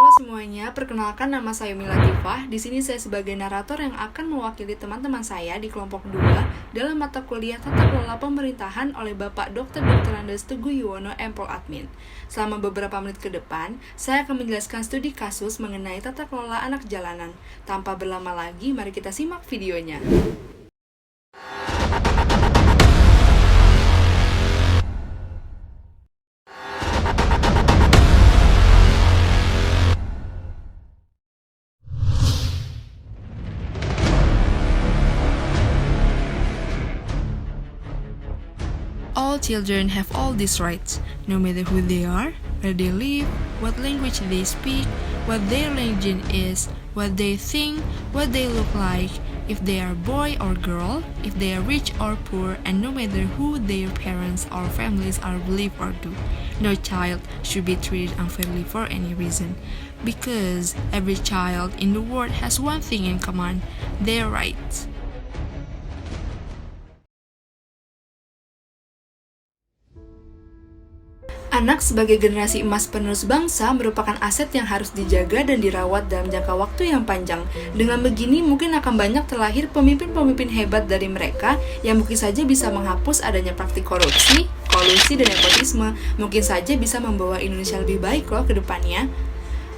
Halo semuanya, perkenalkan nama saya Mila Tifah. Di sini saya sebagai narator yang akan mewakili teman-teman saya di kelompok 2 dalam mata kuliah Tata Kelola Pemerintahan oleh Bapak Dr. Dr. Andes Teguh Yuwono, Empol Admin. Selama beberapa menit ke depan, saya akan menjelaskan studi kasus mengenai tata kelola anak jalanan. Tanpa berlama lagi, mari kita simak videonya. All children have all these rights, no matter who they are, where they live, what language they speak, what their religion is, what they think, what they look like, if they are boy or girl, if they are rich or poor, and no matter who their parents or families are believe or do. No child should be treated unfairly for any reason, because every child in the world has one thing in common, their rights. Anak sebagai generasi emas penerus bangsa merupakan aset yang harus dijaga dan dirawat dalam jangka waktu yang panjang. Dengan begini mungkin akan banyak terlahir pemimpin-pemimpin hebat dari mereka yang mungkin saja bisa menghapus adanya praktik korupsi, kolusi, dan nepotisme. Mungkin saja bisa membawa Indonesia lebih baik loh ke depannya.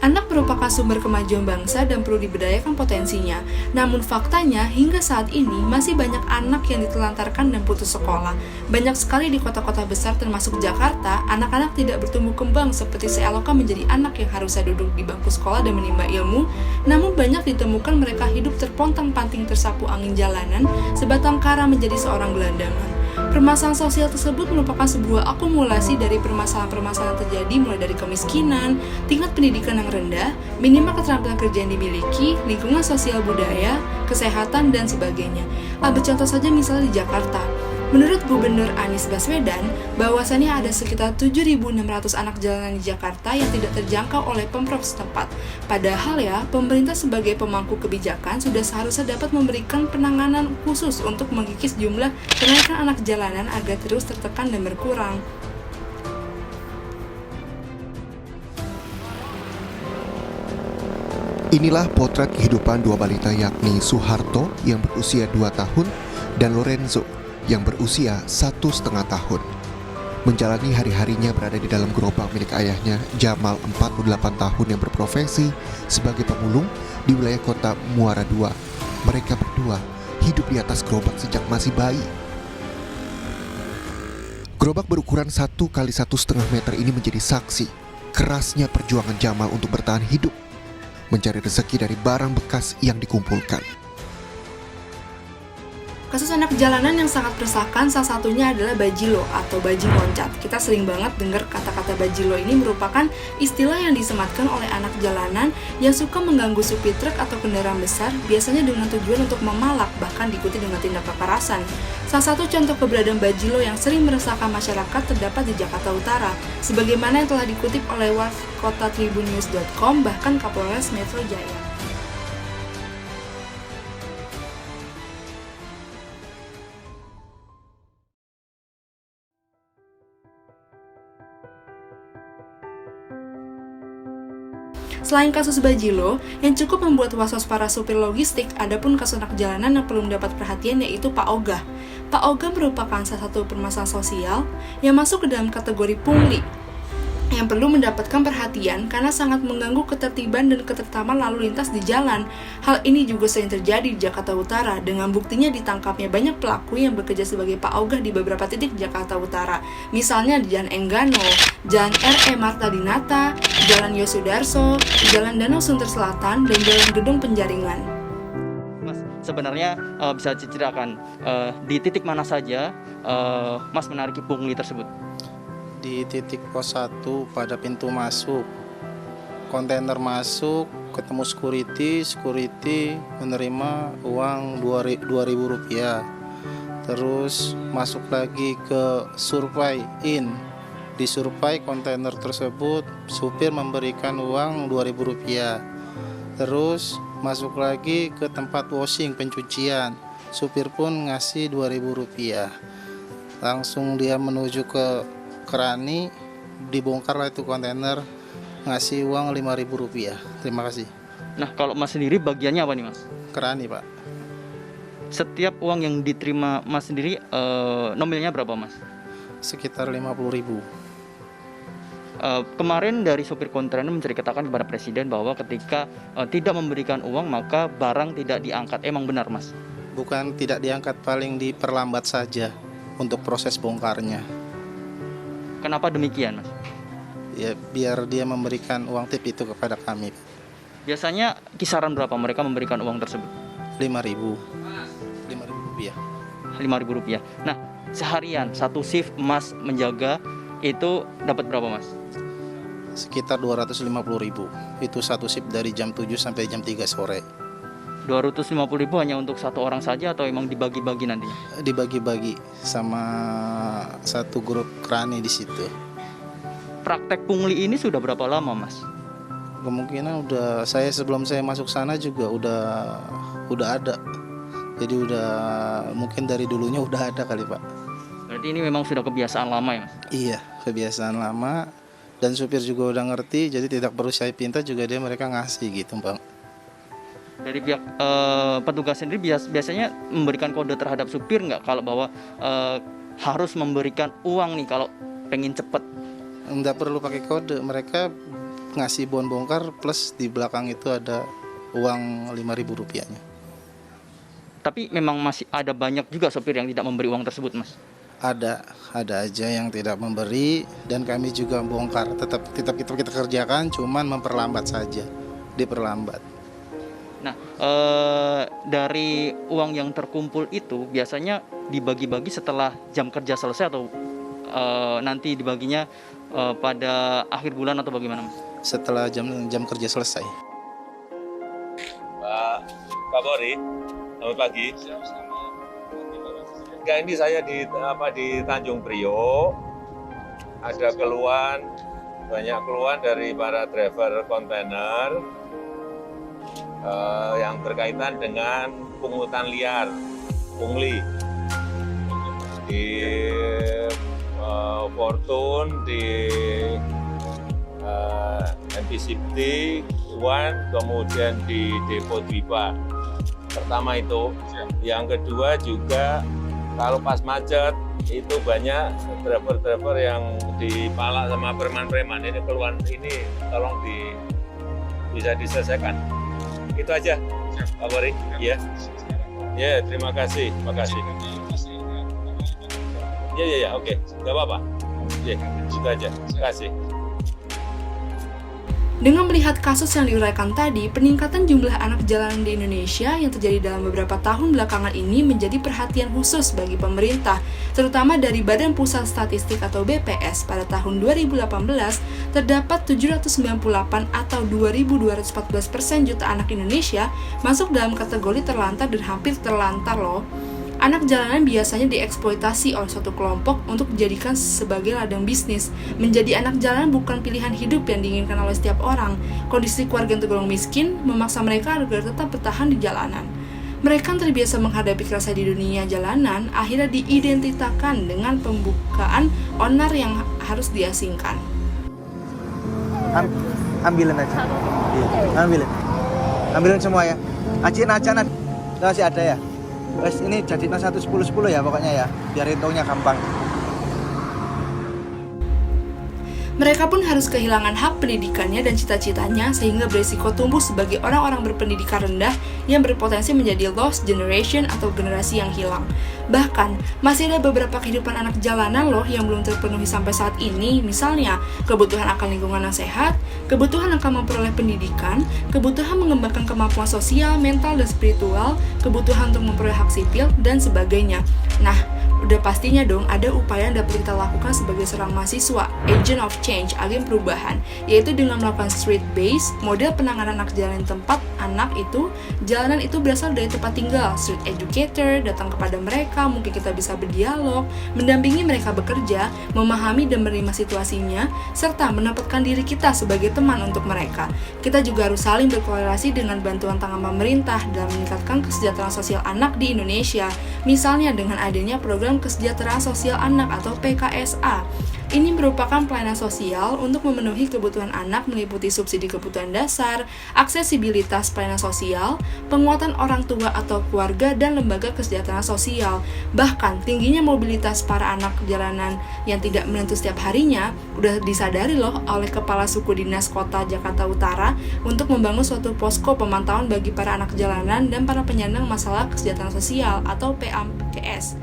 Anak merupakan sumber kemajuan bangsa dan perlu diberdayakan potensinya. Namun faktanya, hingga saat ini masih banyak anak yang ditelantarkan dan putus sekolah. Banyak sekali di kota-kota besar termasuk Jakarta, anak-anak tidak bertumbuh kembang seperti seeloknya menjadi anak yang harusnya duduk di bangku sekolah dan menimba ilmu. Namun banyak ditemukan mereka hidup terpontang-panting tersapu angin jalanan, sebatang kara menjadi seorang gelandangan. Permasalahan sosial tersebut merupakan sebuah akumulasi dari permasalahan-permasalahan terjadi mulai dari kemiskinan, tingkat pendidikan yang rendah, minimal keterampilan kerja yang dimiliki, lingkungan sosial budaya, kesehatan, dan sebagainya. Ambil contoh saja misalnya di Jakarta. Menurut Gubernur Anies Baswedan, bahwasannya ada sekitar 7.600 anak jalanan di Jakarta yang tidak terjangkau oleh Pemprov setempat. Padahal ya, pemerintah sebagai pemangku kebijakan sudah seharusnya dapat memberikan penanganan khusus untuk mengikis jumlah kenaikan anak jalanan agar terus tertekan dan berkurang. Inilah potret kehidupan dua balita yakni Soeharto yang berusia 2 tahun dan Lorenzo yang berusia 1,5 tahun. Menjalani hari-harinya berada di dalam gerobak milik ayahnya, Jamal 48 tahun yang berprofesi sebagai pemulung di wilayah kota Muara II. Mereka berdua hidup di atas gerobak sejak masih bayi. Gerobak berukuran 1 kali 1,5 meter ini menjadi saksi kerasnya perjuangan Jamal untuk bertahan hidup, mencari rezeki dari barang bekas yang dikumpulkan. Kasus anak jalanan yang sangat meresahkan salah satunya adalah bajilo atau bajing loncat. Kita sering banget dengar kata-kata bajilo ini merupakan istilah yang disematkan oleh anak jalanan yang suka mengganggu supir truk atau kendaraan besar, biasanya dengan tujuan untuk memalak, bahkan diikuti dengan tindak kekerasan. Salah satu contoh keberadaan bajilo yang sering meresahkan masyarakat terdapat di Jakarta Utara, sebagaimana yang telah dikutip oleh Warkota Tribunnews.com, bahkan Kapolres Metro Jaya. Selain kasus bajilo, yang cukup membuat was-was para supir logistik, adapun kasus anak jalanan yang perlu mendapat perhatian yaitu Pak Ogah. Pak Ogah merupakan salah satu permasalahan sosial yang masuk ke dalam kategori pungli, yang perlu mendapatkan perhatian karena sangat mengganggu ketertiban dan ketertiban lalu lintas di jalan. Hal ini juga sering terjadi di Jakarta Utara, dengan buktinya ditangkapnya banyak pelaku yang bekerja sebagai Pak Ogah di beberapa titik di Jakarta Utara. Misalnya di Jalan Enggano, Jalan R.E. Marta Dinata, Jalan Yosudarso, Jalan Danau Sunter Selatan, dan Jalan Gedung Penjaringan. Mas, sebenarnya bisa diceritakan di titik mana saja Mas menariki pungli tersebut? Di titik pos 1 pada pintu masuk, kontainer masuk, ketemu security menerima uang Rp2.000. Terus masuk lagi ke survey in, di survei kontainer tersebut supir memberikan uang Rp2.000. Terus masuk lagi ke tempat washing pencucian, supir pun ngasih Rp2.000. Langsung dia menuju ke Kerani, dibongkarlah itu kontainer ngasih uang Rp5.000. Terima kasih. Nah, kalau Mas sendiri bagiannya apa nih Mas? Kerani, Pak. Setiap uang yang diterima Mas sendiri nominalnya berapa Mas? Sekitar 50.000. Kemarin dari sopir kontainer menceritakan kepada Presiden bahwa ketika tidak memberikan uang maka barang tidak diangkat. Emang benar Mas? Bukan tidak diangkat, paling diperlambat saja untuk proses bongkarnya. Kenapa demikian Mas? Ya biar dia memberikan uang tip itu kepada kami. Biasanya kisaran berapa mereka memberikan uang tersebut? Rp5.000. Rp5.000. Nah, seharian satu shift Mas menjaga itu dapat berapa Mas? Sekitar Rp250.000. Itu satu shift dari jam 7 sampai jam 3 sore. Rp250.000 hanya untuk satu orang saja atau emang dibagi-bagi nantinya? Dibagi-bagi sama satu grup kerani di situ. Praktek pungli ini sudah berapa lama Mas? Kemungkinan sebelum saya masuk sana juga udah ada. Jadi mungkin dari dulunya udah ada kali, Pak. Berarti ini memang sudah kebiasaan lama ya Mas? Iya, kebiasaan lama, dan supir juga udah ngerti, jadi tidak perlu saya pinta juga mereka ngasih gitu, Bang. Dari pihak petugas sendiri biasanya memberikan kode terhadap supir nggak kalau bahwa harus memberikan uang nih kalau pengen cepet? Nggak perlu pakai kode, mereka ngasih bon bongkar plus di belakang itu ada uang Rp5.000-nya. Tapi memang masih ada banyak juga sopir yang tidak memberi uang tersebut Mas? Ada aja yang tidak memberi, dan kami juga bongkar. Tetap kita kerjakan, cuman memperlambat saja, diperlambat. Nah, dari uang yang terkumpul itu biasanya dibagi-bagi setelah jam kerja selesai atau nanti dibaginya pada akhir bulan atau bagaimana Mas? Setelah jam kerja selesai. Pak Kapolri, selamat pagi. Enggak, ini saya di Tanjung Priok. Ada banyak keluhan dari para driver kontainer yang berkaitan dengan pungutan liar, pungli di Fortune, di NPCT, One, kemudian di Depo Dwipa. Pertama itu, yang kedua juga kalau pas macet itu banyak driver-driver yang dipalak sama preman-preman. Ini keluhan ini tolong bisa diselesaikan. Itu aja, Pak Polri. Ya, ya, terima kasih, Ya, oke, nggak apa-apa. Ya, itu aja. Terima kasih. Dengan melihat kasus yang diuraikan tadi, peningkatan jumlah anak jalanan di Indonesia yang terjadi dalam beberapa tahun belakangan ini menjadi perhatian khusus bagi pemerintah, terutama dari Badan Pusat Statistik atau BPS. Pada tahun 2018, terdapat 798 atau 2.214% juta anak Indonesia masuk dalam kategori terlantar dan hampir terlantar loh. Anak jalanan biasanya dieksploitasi oleh suatu kelompok untuk dijadikan sebagai ladang bisnis. Menjadi anak jalanan bukan pilihan hidup yang diinginkan oleh setiap orang. Kondisi keluarga yang tergolong miskin memaksa mereka agar tetap bertahan di jalanan. Mereka yang terbiasa menghadapi kerasa di dunia jalanan akhirnya diidentitakan dengan pembukaan onar yang harus diasingkan. Ambilin aja. Iya, ambilin semua ya. Acan masih ada ya. Wes ini jadinya 110-10 ya pokoknya ya, biar hitungnya gampang. Mereka pun harus kehilangan hak pendidikannya dan cita-citanya sehingga berisiko tumbuh sebagai orang-orang berpendidikan rendah yang berpotensi menjadi lost generation atau generasi yang hilang. Bahkan, masih ada beberapa kehidupan anak jalanan loh yang belum terpenuhi sampai saat ini, misalnya kebutuhan akan lingkungan yang sehat, kebutuhan akan memperoleh pendidikan, kebutuhan mengembangkan kemampuan sosial, mental, dan spiritual, kebutuhan untuk memperoleh hak sipil, dan sebagainya. Nah, udah pastinya dong ada upaya yang dapat kita lakukan sebagai seorang mahasiswa, agent of change, agen perubahan, yaitu dengan melakukan street-based, model penanganan anak jalanan tempat anak itu, jalanan itu berasal dari tempat tinggal, street educator, datang kepada mereka, mungkin kita bisa berdialog, mendampingi mereka bekerja, memahami dan menerima situasinya, serta menempatkan diri kita sebagai teman untuk mereka. Kita juga harus saling berkolerasi dengan bantuan tangan pemerintah dalam meningkatkan kesejahteraan sosial anak di Indonesia, misalnya dengan adanya program Kesejahteraan Sosial Anak atau PKSA. Ini merupakan pelayanan sosial untuk memenuhi kebutuhan anak meliputi subsidi kebutuhan dasar, aksesibilitas pelayanan sosial, penguatan orang tua atau keluarga, dan lembaga kesejahteraan sosial. Bahkan, tingginya mobilitas para anak jalanan yang tidak menentu setiap harinya udah disadari loh oleh Kepala Suku Dinas Kota Jakarta Utara untuk membangun suatu posko pemantauan bagi para anak jalanan dan para penyandang masalah kesejahteraan sosial atau PAKS.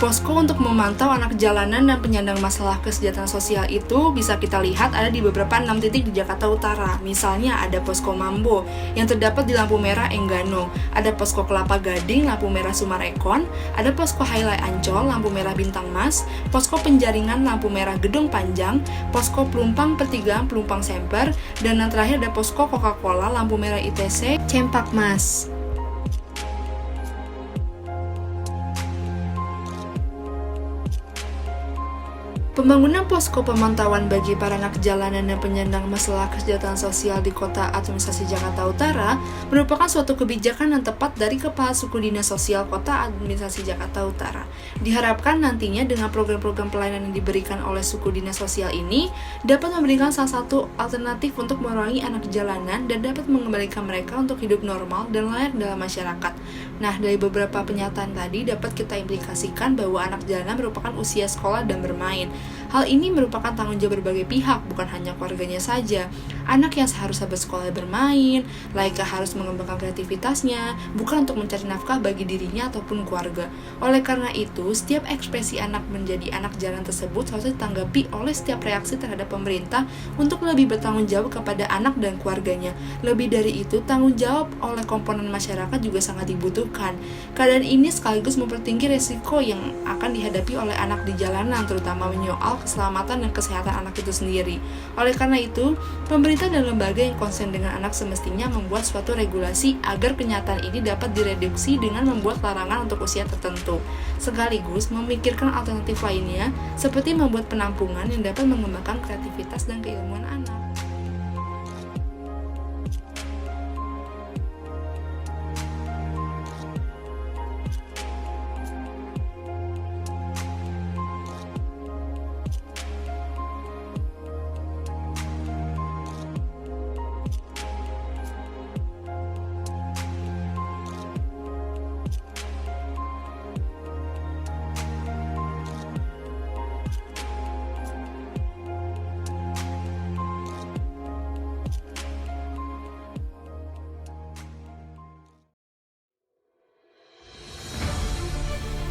Posko untuk memantau anak jalanan dan penyandang masalah kesejahteraan sosial itu bisa kita lihat ada di beberapa 6 titik di Jakarta Utara. Misalnya ada Posko Mambo yang terdapat di lampu merah Enggano, ada Posko Kelapa Gading, lampu merah Sumarekon, ada Posko Highlight Ancol, lampu merah Bintang Mas, Posko Penjaringan, lampu merah Gedung Panjang, Posko Pelumpang Pertigaan Pelumpang Semper, dan yang terakhir ada Posko Coca-Cola, lampu merah ITC Cempak Mas. Pembangunan posko pemantauan bagi para anak jalanan dan penyandang masalah kesejahteraan sosial di Kota Administrasi Jakarta Utara merupakan suatu kebijakan yang tepat dari Kepala Suku Dinas Sosial Kota Administrasi Jakarta Utara. Diharapkan nantinya dengan program-program pelayanan yang diberikan oleh Suku Dinas Sosial ini dapat memberikan salah satu alternatif untuk mengurangi anak jalanan dan dapat mengembalikan mereka untuk hidup normal dan layak dalam masyarakat. Nah, dari beberapa pernyataan tadi dapat kita implikasikan bahwa anak jalanan merupakan usia sekolah dan bermain. Hal ini merupakan tanggung jawab berbagai pihak, bukan hanya keluarganya saja. Anak yang seharusnya bersekolah bermain, layaknya harus mengembangkan kreativitasnya, bukan untuk mencari nafkah bagi dirinya ataupun keluarga. Oleh karena itu, setiap ekspresi anak menjadi anak jalanan tersebut harus ditanggapi oleh setiap reaksi terhadap pemerintah untuk lebih bertanggung jawab kepada anak dan keluarganya. Lebih dari itu, tanggung jawab oleh komponen masyarakat juga sangat dibutuhkan. Keadaan ini sekaligus mempertinggi resiko yang akan dihadapi oleh anak di jalanan, terutama menyoal keselamatan dan kesehatan anak itu sendiri. Oleh karena itu, pemerintah dan lembaga yang konsen dengan anak semestinya membuat suatu regulasi agar kenyataan ini dapat direduksi dengan membuat larangan untuk usia tertentu, sekaligus memikirkan alternatif lainnya seperti membuat penampungan yang dapat mengembangkan kreativitas dan keilmuan anak.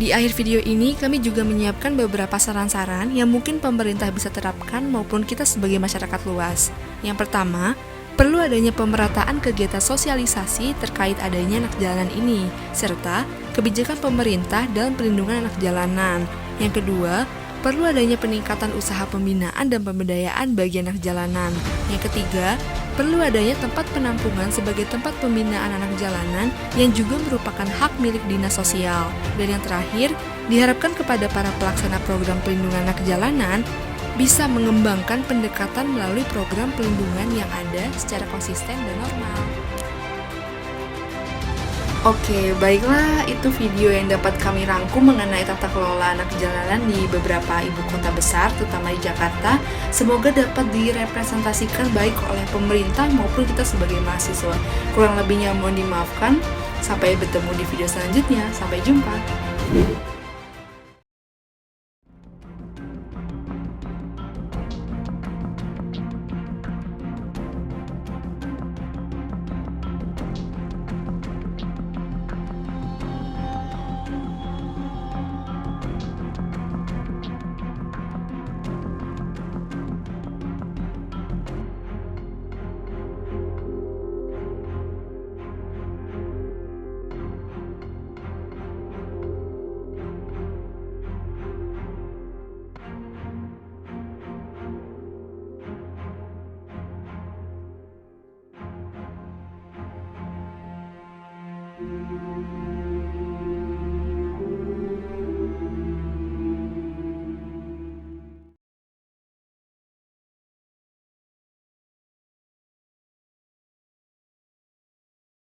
Di akhir video ini, kami juga menyiapkan beberapa saran-saran yang mungkin pemerintah bisa terapkan maupun kita sebagai masyarakat luas. Yang pertama, perlu adanya pemerataan kegiatan sosialisasi terkait adanya anak jalanan ini, serta kebijakan pemerintah dalam perlindungan anak jalanan. Yang kedua, perlu adanya peningkatan usaha pembinaan dan pemberdayaan bagi anak jalanan. Yang ketiga, perlu adanya tempat penampungan sebagai tempat pembinaan anak jalanan yang juga merupakan hak milik dinas sosial. Dan yang terakhir, diharapkan kepada para pelaksana program pelindungan anak jalanan bisa mengembangkan pendekatan melalui program pelindungan yang ada secara konsisten dan normal. Oke, baiklah, itu video yang dapat kami rangkum mengenai tata kelola anak jalanan di beberapa ibu kota besar, terutama di Jakarta. Semoga dapat direpresentasikan baik oleh pemerintah maupun kita sebagai mahasiswa. Kurang lebihnya mohon dimaafkan. Sampai bertemu di video selanjutnya. Sampai jumpa.